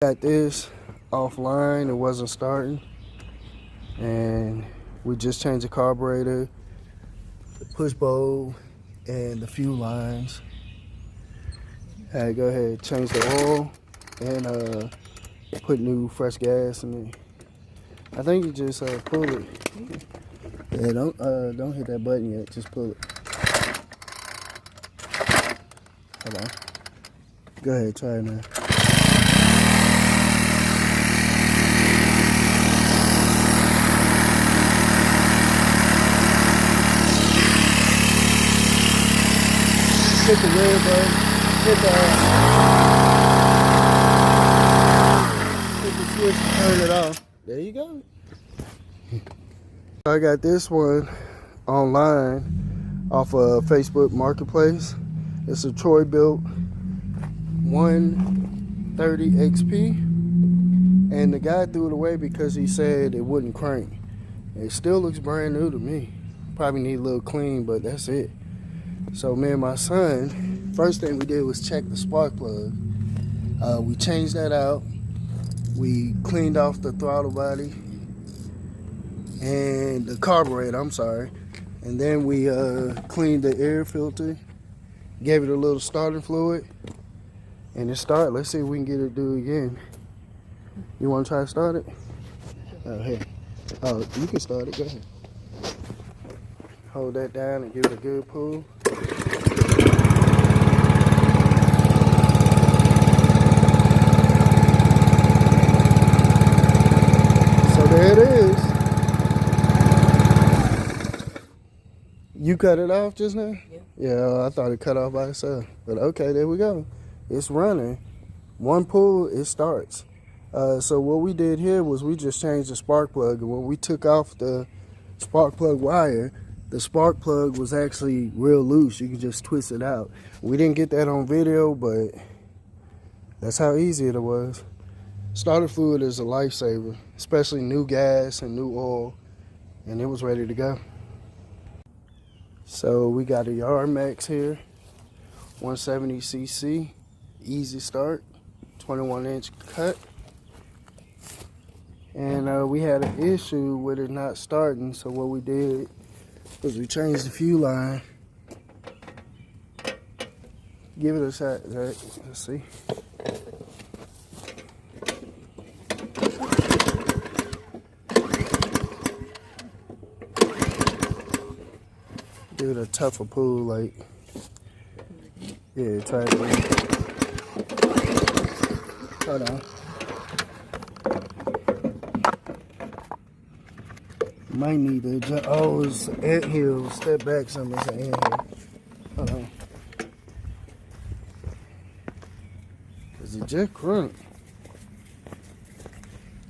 Got this offline, it wasn't starting, and we just changed the carburetor, the push bowl, and the fuel lines. Had to go ahead and change the oil and put new fresh gas in it. I think you just pull it. Yeah, don't hit that button yet. Just pull it. Hold on. Go ahead, try it now. Hit the red button. Hit the switch to turn it off. There you go. I got this one online off of Facebook Marketplace. It's a Troy-bilt 130 XP, and the guy threw it away because he said it wouldn't crank. It still looks brand new to me. Probably need a little clean, but that's it. So me and my son, first thing we did was check the spark plug. We changed that out. We cleaned off the throttle body and the carburetor, I'm sorry. And then we cleaned the air filter, gave it a little starting fluid, and it started. Let's see if we can get it to do it again. You want to try to start it? Oh, hey. Oh, you can start it. Go ahead. Hold that down and give it a good pull. So there it is. You cut it off just now? Yeah. Yeah, I thought it cut off by itself. But okay, there we go. It's running. One pull, it starts. So what we did here was we just changed the spark plug. And when we took off the spark plug wire, the spark plug was actually real loose. You could just twist it out. We didn't get that on video, but that's how easy it was. Starter fluid is a lifesaver, especially new gas and new oil, and it was ready to go. So we got a YardMax here, 170 cc, easy start, 21-inch cut. And we had an issue with it not starting, so what we did was we changed the fuel line. Give it a shot, Zach. Let's see. Give it a tougher pull, like, yeah, try it again. Hold on. Might need to adjust. Oh, it's an anthill. Step back some. It's an anthill. Hold on. Is it just crunk?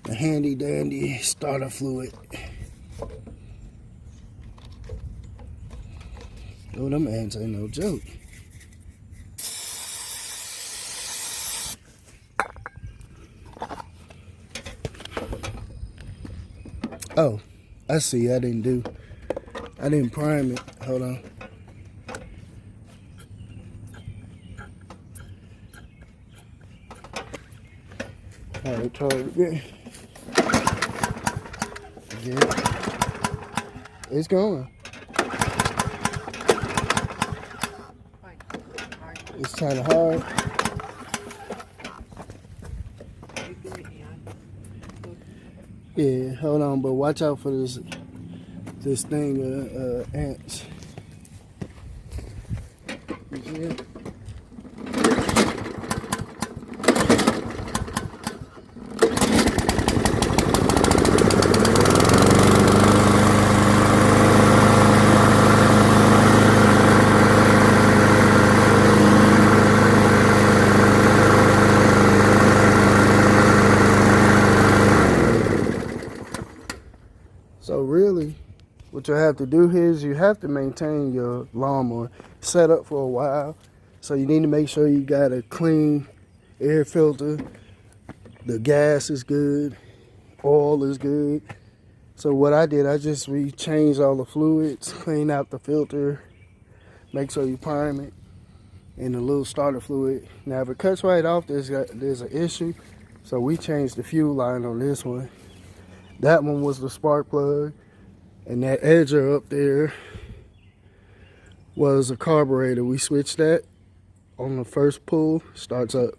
A handy dandy starter fluid. Oh, them ants ain't no joke. Oh, I see. I didn't prime it. Hold on. All right, try it again. It's going. It's kind of hard. Yeah, hold on, but watch out for this thing, ants. You see it? So really, what you have to do here is you have to maintain your lawnmower set up for a while. So you need to make sure you got a clean air filter. The gas is good. Oil is good. So what I did, I just changed all the fluids, clean out the filter, make sure you prime it, and a little starter fluid. Now if it cuts right off, there's an issue. So we changed the fuel line on this one. That one was the spark plug, and that edger up there was a carburetor. We switched that on the first pull, starts up.